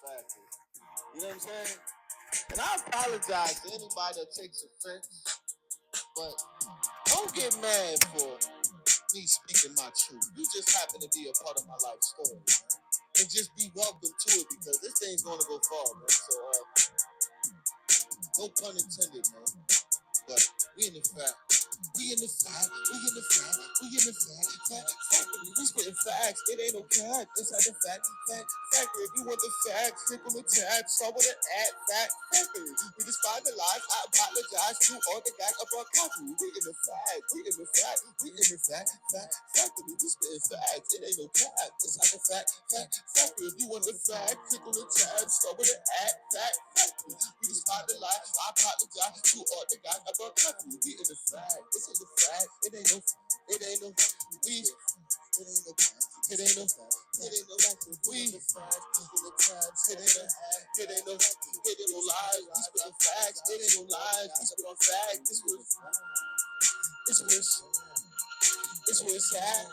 factor. You know what I'm saying? And I apologize to anybody that takes offense, but don't get mad for me speaking my truth. You just happen to be a part of my life story, man. And just be welcome to it because this thing's gonna go far, man. So, no pun intended, man. But we in the fact. We in the fact. We in the fact. We in the fact. Factory. We spitting facts. It ain't no cap. Inside the fact. Factory. If you want the facts, click on the tab. Start with an ad. Factory. We just find the lies. I apologize to all the guys up our copy. We in the fact. We in the fact. We in the fact. Factory. We spitting facts. It ain't no cap. Inside the fact. Factory. If you want the fact, click on the tab. Start with an ad. Factory. We just find the lies. I apologize to all the guys up our copy. We in the fact. It's in the fact. It ain't no. It ain't no. We. It ain't no. It ain't no. It ain't no. We. In the tabs. It ain't no. It ain't no. It ain't no lies. We spit on facts. It ain't no lies. We spit on facts. This was. This was. This was sad.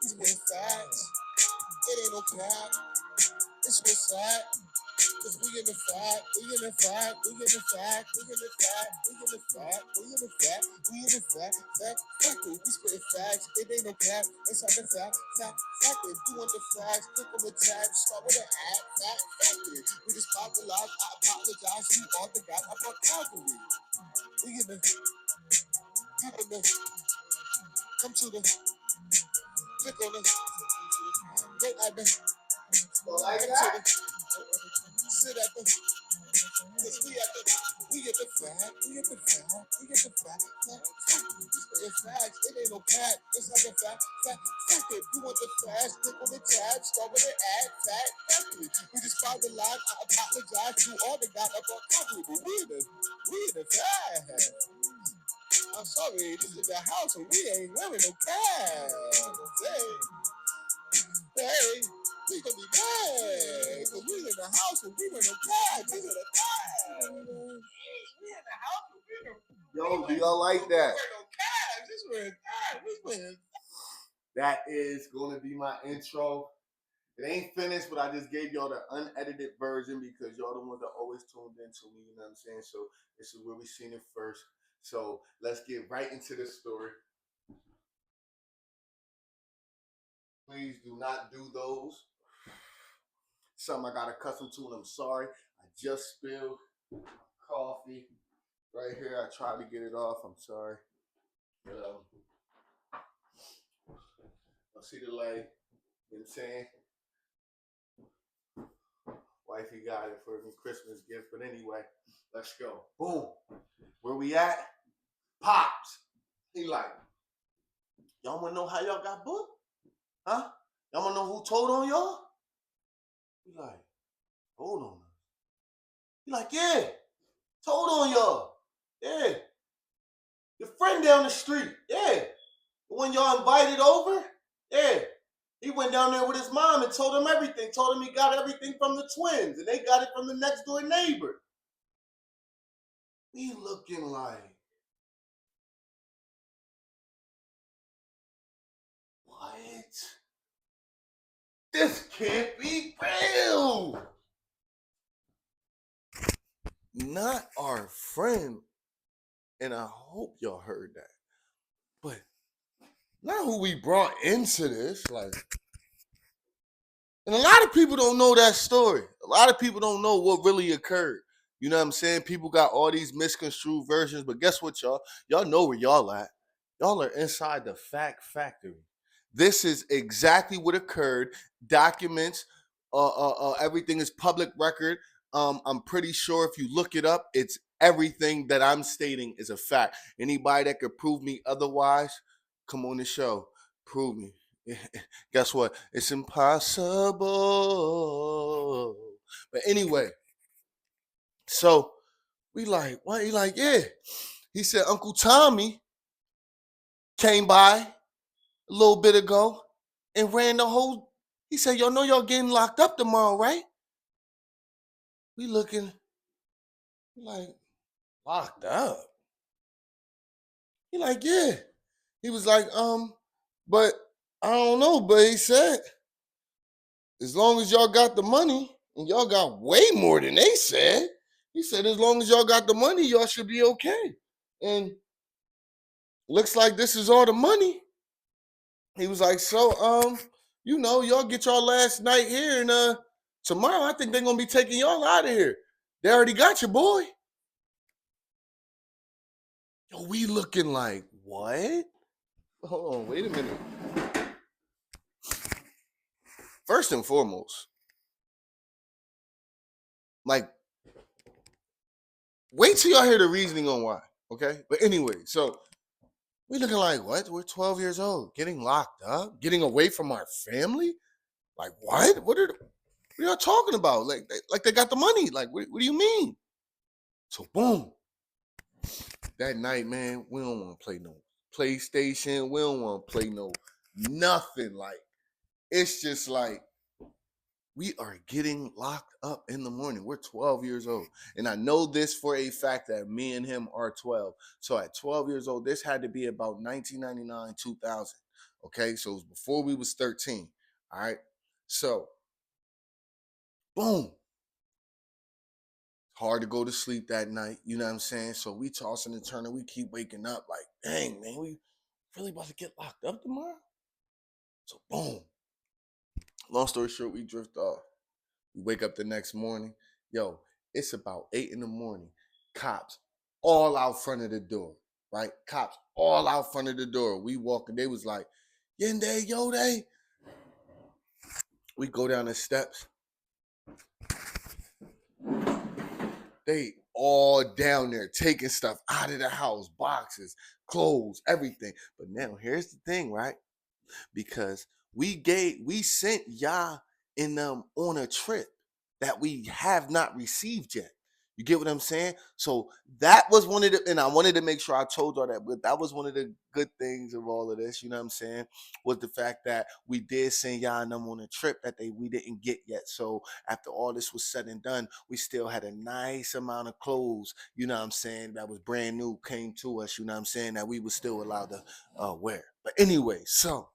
We spit facts. It ain't no cap. This was sad. Cause we in the fact, we in the fact, we in the fact, we in the fact, we in the fact, we in the fact, we in the fact, factory, we spit facts, it ain't no cap, inside the factory, you want the facts, click on the tab, start with an ad, factory, we just pop the live, I apologize to all the guys up on Calgary, we in the, come to the, click on the, go at the, like that? Sit at the, cause we at the, we get the fact, we get the fact, we get the fact, it's facts, it ain't no cap, it's like a fact, if you want the facts, click on the tab, start with an ad, factory, we just found the line, I apologize to all the guys up on Calgary, but we in the fact, I'm sorry, this is the house, and we ain't wearing no cap, hey, we gonna be mad, cause we in the house and we wearing no cap, we in the fact, we in the house and we in the Yo, do y'all like that? We That is going to be my intro. It ain't finished, but I just gave y'all the unedited version because y'all the ones that always tuned into me, you know what I'm saying? So this is where we seen it first. So let's get right into the story. Please do not do those. Something I got accustomed to, and I'm sorry. I just spilled coffee right here. I tried to get it off. I'm sorry. But, I'll see the light. You know what I'm saying? Wifey got it for me Christmas gift. But anyway, let's go. Boom. Where we at? Pops. He like, y'all wanna know how y'all got booked? Huh? Y'all wanna know who told on y'all? He like, hold on. He like, yeah, told on y'all. Yeah. Your friend down the street. Yeah. The one y'all invited over? Yeah. He went down there with his mom and told him everything. Told him he got everything from the twins. And they got it from the next door neighbor. We looking like, what? This can't be real. Not our friend. And I hope y'all heard that. But not who we brought into this. Like, and a lot of people don't know that story. A lot of people don't know what really occurred. You know what I'm saying? People got all these misconstrued versions, but guess what, y'all? Y'all know where y'all at. Y'all are inside the fact factory. This is exactly what occurred. Documents, everything is public record. I'm pretty sure if you look it up, it's everything that I'm stating is a fact. Anybody that could prove me otherwise, come on the show. Prove me. Guess what? It's impossible. But anyway, so we like, what? He like, yeah. He said Uncle Tommy came by a little bit ago and ran the whole. He said, y'all know y'all getting locked up tomorrow, right? We looking like, locked up? He like, yeah. He was like, but I don't know, but he said, as long as y'all got the money, And y'all got way more than they said. He said, as long as y'all got the money, y'all should be okay. And looks like this is all the money. He was like, so, y'all get y'all last night here, and tomorrow I think they're gonna be taking y'all out of here. They already got you, boy. Yo, we looking like what? Hold on, wait a minute. First and foremost, like, wait till y'all hear the reasoning on why. Okay, but anyway, so we looking like what? We're 12 years old, getting locked up, getting away from our family. Like what? What are y'all talking about? Like they got the money. Like what do you mean? So boom, that night, man, we don't want to play no PlayStation. We don't want to play no nothing. Like it's just like we are getting locked up in the morning. We're 12 years old. And I know this for a fact that me and him are 12. So at 12 years old, this had to be about 1999, 2000. Okay. So it was before we was 13. All right. So boom. Hard to go to sleep that night. You know what I'm saying? So we tossing and turning. We keep waking up like, dang, man, we really about to get locked up tomorrow? So boom. Long story short, we drift off. We wake up the next morning. Yo, it's about 8 in the morning. Cops all out front of the door, right? Cops all out front of the door. We walking. They was like, Yende, Yode. We go down the steps. They all down there taking stuff out of the house, boxes, clothes, everything. But now here's the thing, right? Because we sent y'all in them on a trip that we have not received yet. You get what I'm saying? So that was one of the, and I wanted to make sure I told y'all that, but that was one of the good things of all of this, you know what I'm saying? Was the fact that we did send y'all and them on a trip that we didn't get yet. So after all this was said and done, we still had a nice amount of clothes, you know what I'm saying, that was brand new, came to us, you know what I'm saying, that we were still allowed to wear. But anyway, so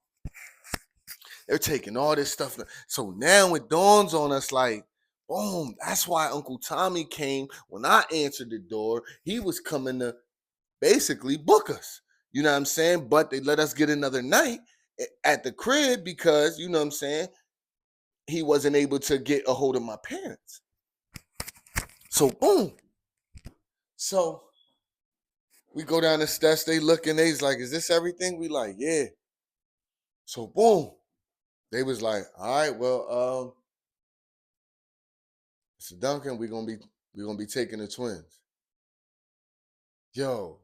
they're taking all this stuff. So now it dawns on us like, boom, that's why Uncle Tommy came when I answered the door. He was coming to basically book us. You know what I'm saying? But they let us get another night at the crib because, you know what I'm saying, he wasn't able to get a hold of my parents. So boom. So we go down the steps, they looking, they's like, is this everything? We like, yeah. So boom. They was like, all right, well, Mr. Duncan, we're gonna be taking the twins. Yo,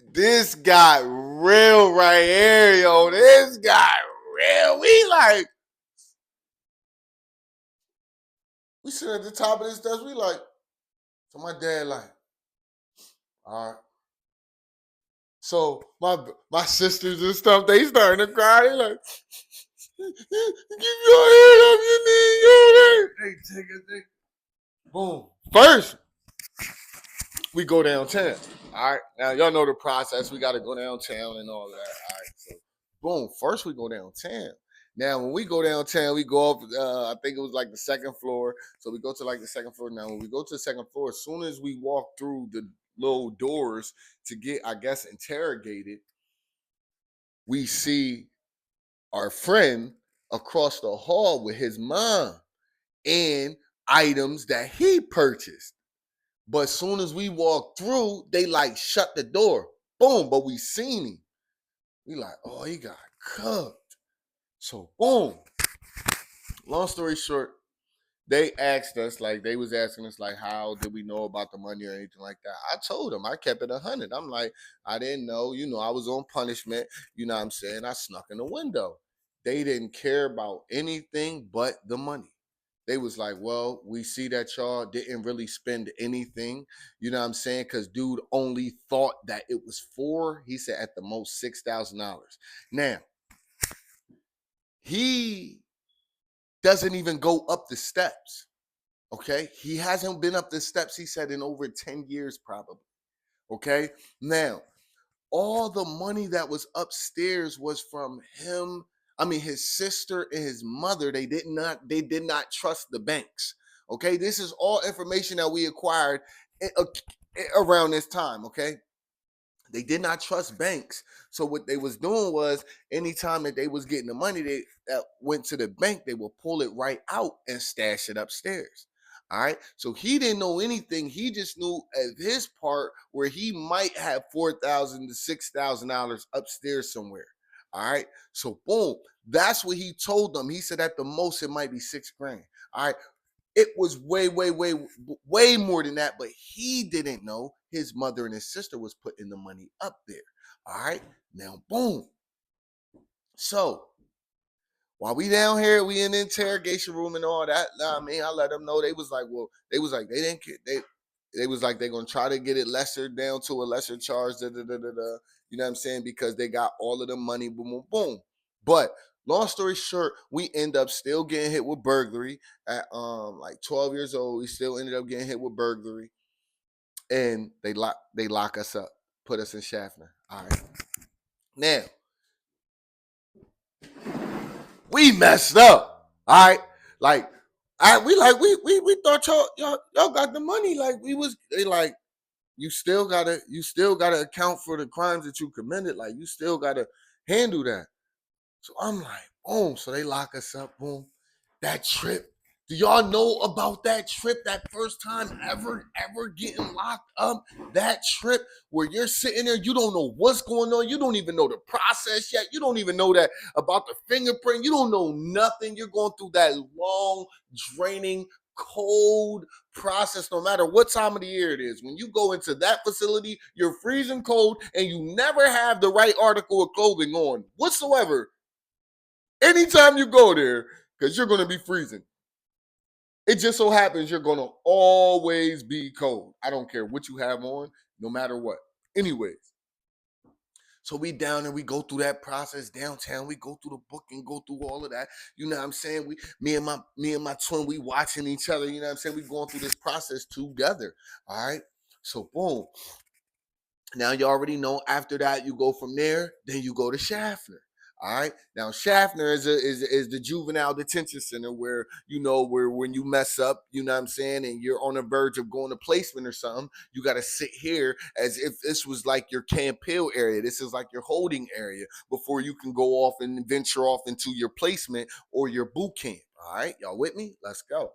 this got real right here, yo. This got real. We sit at the top of this desk. We like, so my dad like, all right. So my sisters and stuff, they starting to cry. They like, keep your head up, you need your head. Hey, take it. Boom. First, we go downtown. All right. Now y'all know the process. We got to go downtown and all that. All right. So boom. First we go downtown. Now when we go downtown, we go up. I think it was like the second floor. So we go to like the second floor. Now when we go to the second floor, as soon as we walk through the little doors to get, I guess, interrogated, we see our friend across the hall with his mom and items that he purchased. But as soon as we walked through, they like shut the door. Boom. But we seen him. We like, oh, he got cooked. So boom. Long story short, they asked us, like, they was asking us, like, how did we know about the money or anything like that? I told them, I kept it 100. I'm like, I didn't know, I was on punishment. You know what I'm saying? I snuck in the window. They didn't care about anything but the money. They was like, well, we see that y'all didn't really spend anything, you know what I'm saying? Because dude only thought that it was he said at the most $6,000. Now, he doesn't even go up the steps, okay? He hasn't been up the steps, he said, in over 10 years probably, okay? Now, all the money that was upstairs was from him I mean, his sister and his mother, they did not trust the banks. Okay, this is all information that we acquired around this time. Okay, they did not trust banks. So what they was doing was, anytime that they was getting the money, they went to the bank, they would pull it right out and stash it upstairs. All right. So he didn't know anything. He just knew at his part where he might have $4,000 to $6,000 upstairs somewhere. All right. So boom, that's what he told them. He said at the most it might be 6 grand. All right. It was way, way, way, way more than that, but he didn't know his mother and his sister was putting the money up there. All right. Now, boom. So while we down here, we in the interrogation room and all that. I mean, I let them know. They was like, they didn't get they was like they're gonna try to get it lesser down to a lesser charge. Da, da, da, da, da, you know what I'm saying? Because they got all of the money. Boom, boom, boom. But long story short, we end up still getting hit with burglary at like 12 years old. We still ended up getting hit with burglary, and they lock us up, put us in Schaffner. All right. Now we messed up. All right. Like we thought y'all got the money. Like they like, you still gotta account for the crimes that you committed. Like you still gotta handle that. So I'm like, boom. So they lock us up, boom. That trip. Do y'all know about that trip? That first time ever getting locked up? That trip where you're sitting there, you don't know what's going on. You don't even know the process yet. You don't even know that about the fingerprint. You don't know nothing. You're going through that long, draining, cold process, no matter what time of the year it is. When you go into that facility, you're freezing cold and you never have the right article of clothing on whatsoever. Anytime you go there, because you're going to be freezing. It just so happens you're going to always be cold. I don't care what you have on, no matter what. Anyways, so we down and we go through that process downtown. We go through the book and go through all of that. You know what I'm saying? Me and my twin, we watching each other. You know what I'm saying? We going through this process together. All right. So boom. Now you already know. After that, you go from there. Then you go to Schaffner. All right. Now Schaffner is the juvenile detention center where where when you mess up, you know what I'm saying, and you're on the verge of going to placement or something, you got to sit here as if this was like your Camp Hill area. This is like your holding area before you can go off and venture off into your placement or your boot camp. All right, y'all with me? Let's go.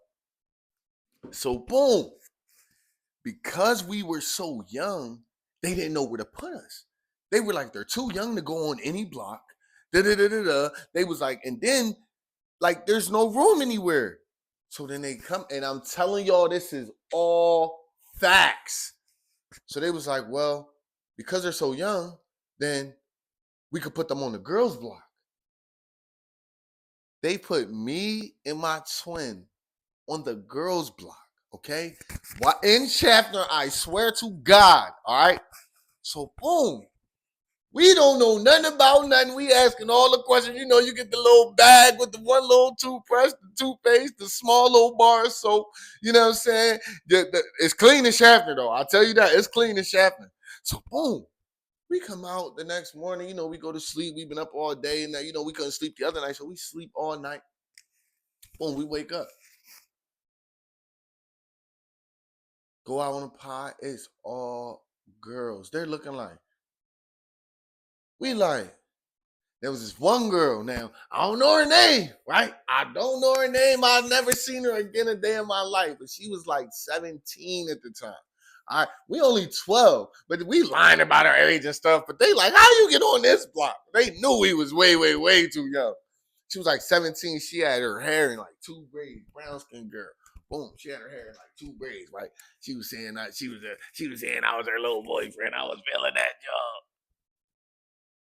So boom, because we were so young, they didn't know where to put us. They were like, they're too young to go on any block. Da da da da da. They was like, and then like, there's no room anywhere. So then they come, and I'm telling y'all, this is all facts. So they was like, well, because they're so young, then we could put them on the girls' block. They put me and my twin on the girls' block. Okay, in Schaffner, I swear to God. All right. So boom, we don't know nothing about nothing. We asking all the questions. You get the little bag with the one little toothbrush, the toothpaste, the small little bar of soap. You know what I'm saying? It's clean in Schaffner, though. I'll tell you that. It's clean in Schaffner. So boom, we come out the next morning. We go to sleep. We've been up all day, and we couldn't sleep the other night, so we sleep all night. Boom, we wake up. Go out on the pod. It's all girls. They're looking like. We like. There was this one girl. Now, I don't know her name, right? I don't know her name. I've never seen her again a day in my life. But she was like 17 at the time. All right, we only 12, but we lying about our age and stuff. But they like, how you get on this block? They knew we was way, way, way too young. She was like 17. She had her hair in like 2 braids, brown skin girl. Boom, she had her hair in like 2 braids, right? She was saying that she was saying I was her little boyfriend. I was feeling that job.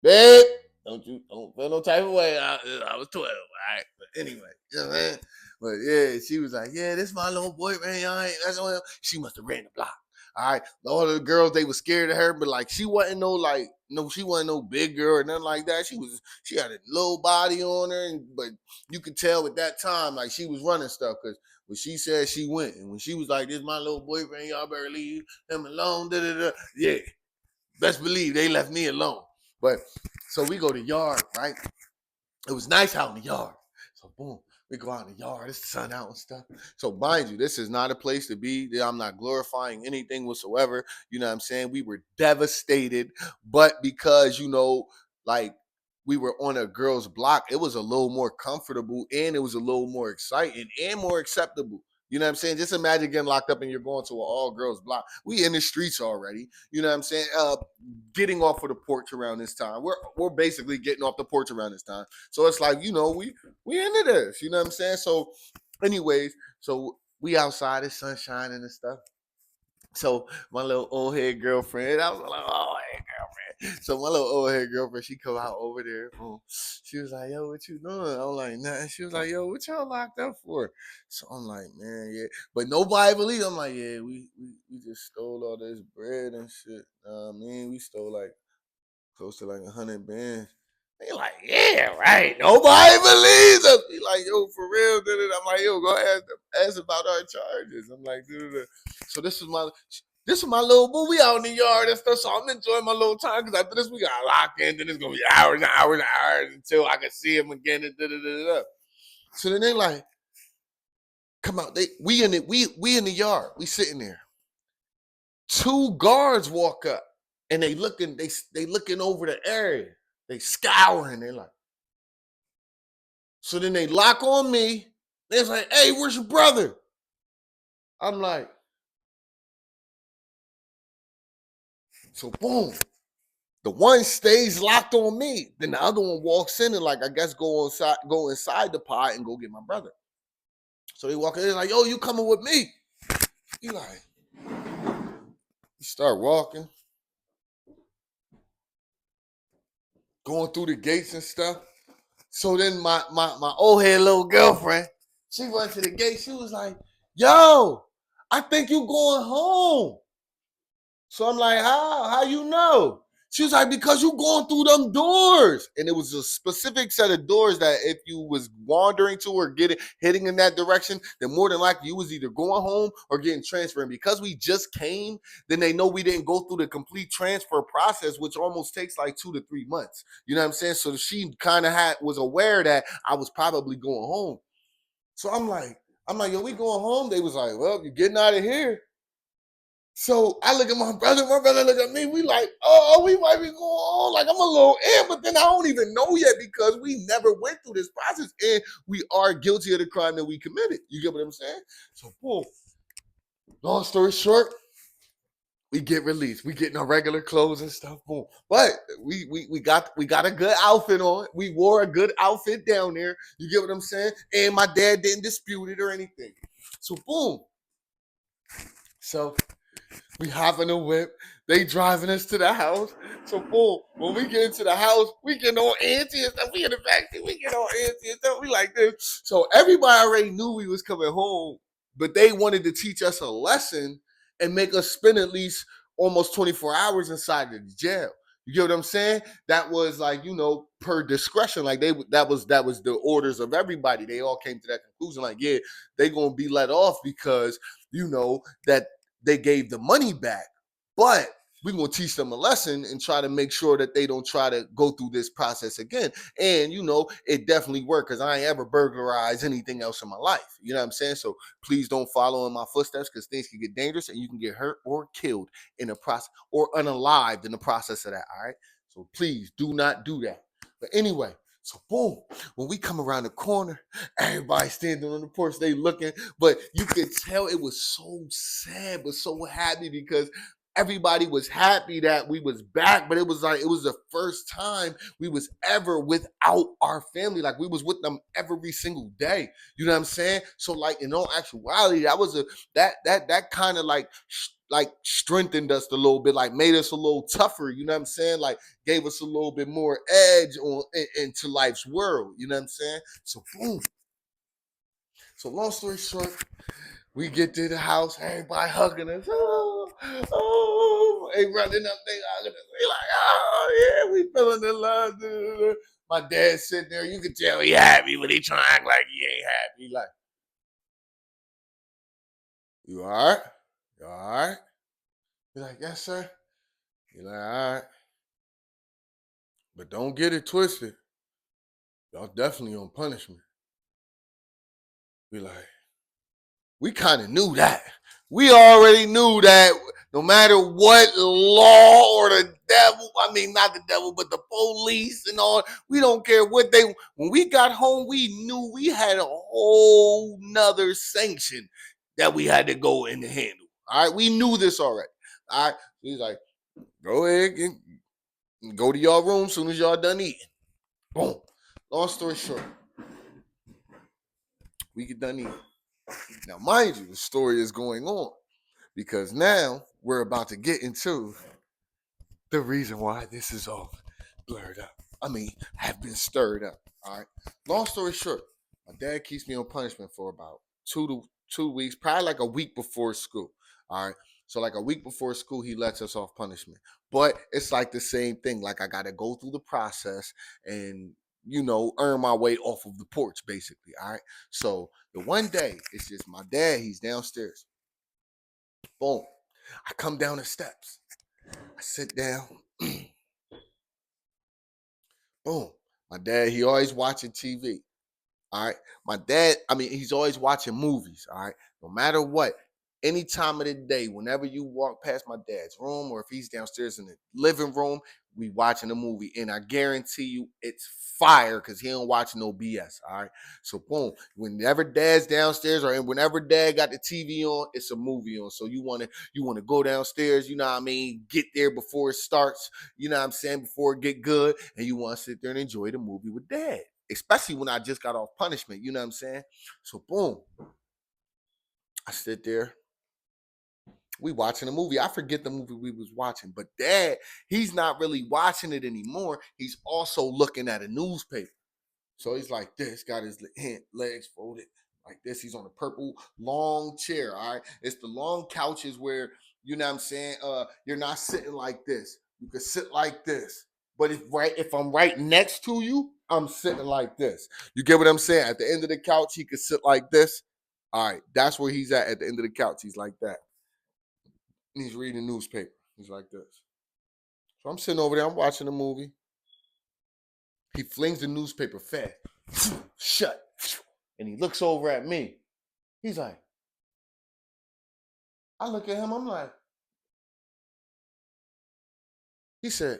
Babe, don't feel no type of way. I was 12, all right? But anyway, you know what I'm saying? But yeah, she was like, yeah, this my little boyfriend. Y'all ain't, that's all. She must have ran the block. All right. All the girls, they were scared of her, but like she wasn't she wasn't no big girl or nothing like that. She had a little body on her, but you could tell at that time, like she was running stuff because when she said she went, and when she was like, this my little boyfriend, y'all better leave him alone. Da, da, da. Yeah. Best believe they left me alone. But so we go to yard, right? It was nice out in the yard. So boom, we go out in the yard, it's the sun out and stuff. So mind you, this is not a place to be. I'm not glorifying anything whatsoever. You know what I'm saying? We were devastated, but because like we were on a girl's block, it was a little more comfortable and it was a little more exciting and more acceptable. You know what I'm saying? Just imagine getting locked up and you're going to an all girls block. We in the streets already. You know what I'm saying? Getting off of the porch around this time. We're basically getting off the porch around this time. So it's like, we into this. You know what I'm saying? So, anyways, so we outside, it's sunshine and stuff. So my little old head girlfriend, I was like, oh, hey girlfriend. So my little old head girlfriend, she come out over there. Boom. She was like, yo, what you doing? I'm like, nothing. She was like, yo, what y'all locked up for? So I'm like, man, yeah. But nobody believed. I'm like, yeah, we just stole all this bread and shit. I mean, we stole like close to like 100 bands. They like, yeah, right. Nobody believes us. Be like, yo, for real. I'm like, yo, go ask about our charges. I'm like, dude. So this is my little boo. We out in the yard and stuff. So I'm enjoying my little time because after this we got locked in. Then it's gonna be hours and hours and hours until I can see him again. And So then they like, come out. We in it. We in the yard. We sitting there. Two guards walk up and they looking over the area. They scouring. They like. So then they lock on me. They're like, hey, where's your brother? I'm like, so boom. The one stays locked on me. Then the other one walks in and like, I guess go inside the pod and go get my brother. So they walk in, they're like, yo, you coming with me? You like, you start walking, going through the gates and stuff. So then my old head little girlfriend, she went to the gate. She was like, yo, I think you going home. So I'm like, how you know? She was like, because you going through them doors. And it was a specific set of doors that if you was wandering to or hitting in that direction, then more than likely you was either going home or getting transferred. And because we just came, then they know we didn't go through the complete transfer process, which almost takes like 2 to 3 months. You know what I'm saying? So she kind of was aware that I was probably going home. So I'm like, yo, we going home? They was like, well, you're getting out of here. So I look at my brother look at me, we like, oh, we might be going on. Like I'm a little in, but then I don't even know yet because we never went through this process and we are guilty of the crime that we committed. You get what I'm saying? So boom. Long story short, we get released. We getting our regular clothes and stuff. Boom. But we got a good outfit on. We wore a good outfit down there. You get what I'm saying? And my dad didn't dispute it or anything. So boom. So we hop in the whip. They driving us to the house. So boom, when we get into the house, we get on antsy and stuff. We in the backseat, we get on antsy and stuff. We like this. So everybody already knew we was coming home, but they wanted to teach us a lesson and make us spend at least almost 24 hours inside the jail. You get what I'm saying? That was like, per discretion. Like that was the orders of everybody. They all came to that conclusion. Like, yeah, they gonna be let off because that they gave the money back, but we're going to teach them a lesson and try to make sure that they don't try to go through this process again. And, it definitely worked because I ain't ever burglarized anything else in my life. You know what I'm saying? So please don't follow in my footsteps because things can get dangerous and you can get hurt or killed in the process or unalived in the process of that. All right. So please do not do that. But anyway, so boom, when we come around the corner, everybody standing on the porch, they looking, but you could tell it was so sad, but so happy because everybody was happy that we was back, but it was the first time we was ever without our family. Like we was with them every single day. You know what I'm saying? So like in all actuality, that was that kind of like strengthened us a little bit, like made us a little tougher. You know what I'm saying? Like gave us a little bit more edge into life's world. You know what I'm saying? So boom. So long story short, we get to the house, everybody hugging us. Oh, they running up, they hugging us. We like, oh yeah, we feeling the love. My dad sitting there, you can tell he happy, but he trying to act like he ain't happy. He like, you all right? You all right? You're like, yes, sir. You're like, all right. But don't get it twisted. Y'all definitely on punishment. We like, we kind of knew that. We already knew that no matter what law or the devil, I mean, not the devil, but the police and all, we don't care what they, when we got home, we knew we had a whole nother sanction that we had to go and handle. All right. We knew this already. All right. He's like, go ahead and go to your room as soon as y'all done eating. Boom. Long story short, we get done eating. Now, mind you, the story is going on because now we're about to get into the reason why this is all blurred up. I mean, have been stirred up. All right. Long story short, my dad keeps me on punishment for about 2 weeks, probably like a week before school. All right. So like a week before school, he lets us off punishment. But it's like the same thing. Like I gotta go through the process and earn my way off of the porch, basically. All right. So the one day, it's just my dad, he's downstairs. Boom. I come down the steps. I sit down. Boom. My dad, he always watching TV. All right. My dad, I mean, he's always watching movies. All right. No matter what, any time of the day, whenever you walk past my dad's room or if he's downstairs in the living room, we watching a movie. And I guarantee you it's fire because he don't watch no BS. All right. So boom. Whenever dad's downstairs or whenever dad got the TV on, it's a movie on. So you wanna go downstairs, you know what I mean, get there before it starts, you know what I'm saying, before it get good, and you want to sit there and enjoy the movie with dad, especially when I just got off punishment. You know what I'm saying? So boom, I sit there. We watching a movie. I forget the movie we was watching, but dad, he's not really watching it anymore. He's also looking at a newspaper. So he's like this, got his legs folded like this. He's on a purple long chair. All right. It's the long couches where, you know what I'm saying? You're not sitting like this. You can sit like this. But if I'm right next to you, I'm sitting like this. You get what I'm saying? At the end of the couch, he could sit like this. All right, that's where he's at the end of the couch. He's like that. And he's reading the newspaper. He's like this. So I'm sitting over there, I'm watching the movie. He flings the newspaper fast. Shut. And he looks over at me. He's like, I look at him, I'm like, he said,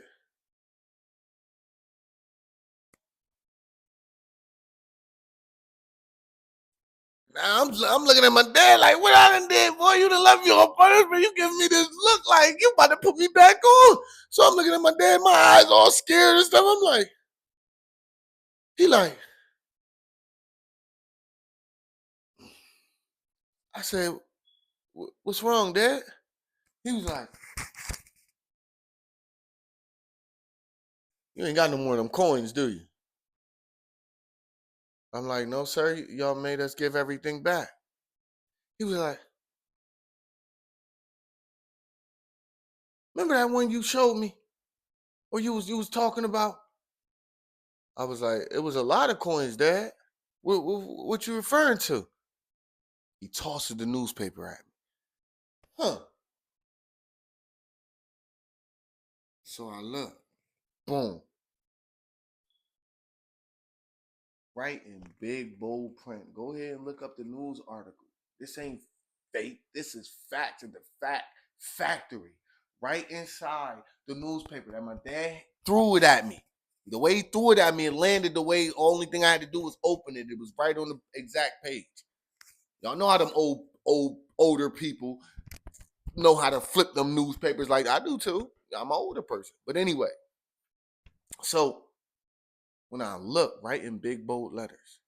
now I'm looking at my dad like, what I done did, boy? You done left me on punishment. You giving me this look like you about to put me back on. So I'm looking at my dad, my eyes all scared and stuff. I'm like, he like, I said, what's wrong, Dad? He was like, you ain't got no more of them coins, do you? I'm like, no, sir. Y'all made us give everything back. He was like, remember that one you showed me? Or you was talking about? I was like, it was a lot of coins, Dad. What you referring to? He tosses the newspaper at me. Huh. So I look. Boom. Right in big bold print. Go ahead and look up the news article. This ain't fake. This is fact of the fact factory. Right inside the newspaper that my dad threw it at me. The way he threw it at me, it landed the way only thing I had to do was open it. It was right on the exact page. Y'all know how them older people know how to flip them newspapers like I do too. I'm an older person. But anyway, so when I look right in big bold letters,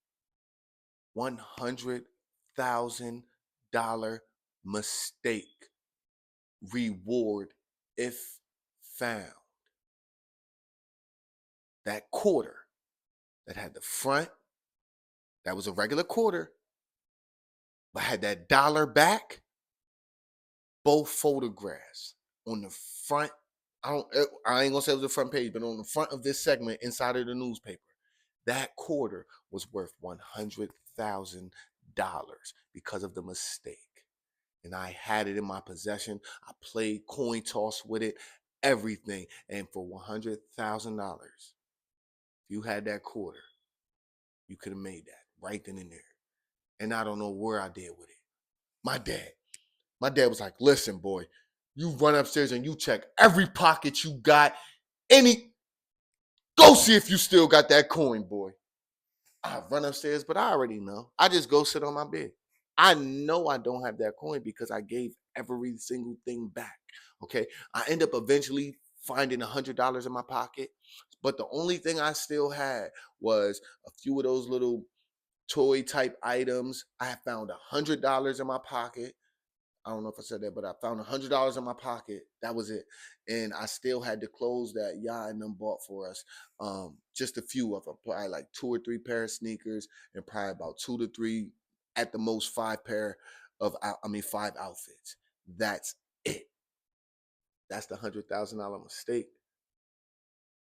$100,000 mistake reward if found. That quarter that had the front, that was a regular quarter, but had that dollar back, both photographs on the front. I ain't gonna say it was the front page, but on the front of this segment inside of the newspaper, that quarter was worth $100,000 because of the mistake. And I had it in my possession. I played coin toss with it, everything. And for $100,000, you had that quarter. You could have made that right then and there. And I don't know where I did with it. My dad was like, listen, boy, you run upstairs and you check every pocket you got. Go see if you still got that coin, boy. I run upstairs, but I already know. I just go sit on my bed. I know I don't have that coin because I gave every single thing back. Okay. I end up eventually finding $100 in my pocket. But the only thing I still had was a few of those little toy type items. I found $100 in my pocket. I don't know if I said that, but I found $100 in my pocket. That was it, and I still had the clothes that Yah and them bought for us. Just a few of them, probably like 2 or 3 pair of sneakers, and probably about 2 to 3, at the most 5 pair of, 5 outfits. That's it. That's the $100,000 mistake.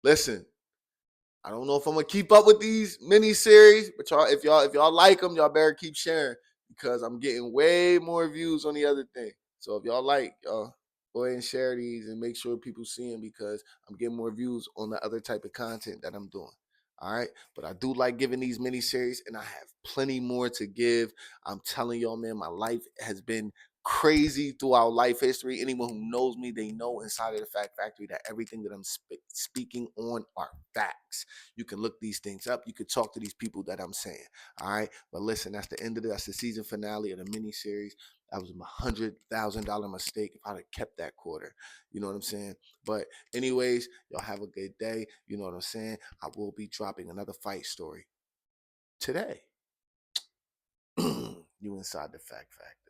Listen, I don't know if I'm gonna keep up with these mini series, but if y'all like them, y'all better keep sharing because I'm getting way more views on the other thing. So if y'all like, go ahead and share these and make sure people see them because I'm getting more views on the other type of content that I'm doing. All right, but I do like giving these mini series, and I have plenty more to give. I'm telling y'all, man, my life has been crazy throughout life history. Anyone who knows me, they know inside of the Fact Factory that everything that I'm speaking on are facts. You can look these things up. You could talk to these people that I'm saying. All right. But listen, that's the end of it. That's the season finale of the mini series. That was my $100,000 mistake if I'd have kept that quarter. You know what I'm saying? But anyways, y'all have a good day. You know what I'm saying? I will be dropping another fight story today. You inside the Fact Factory.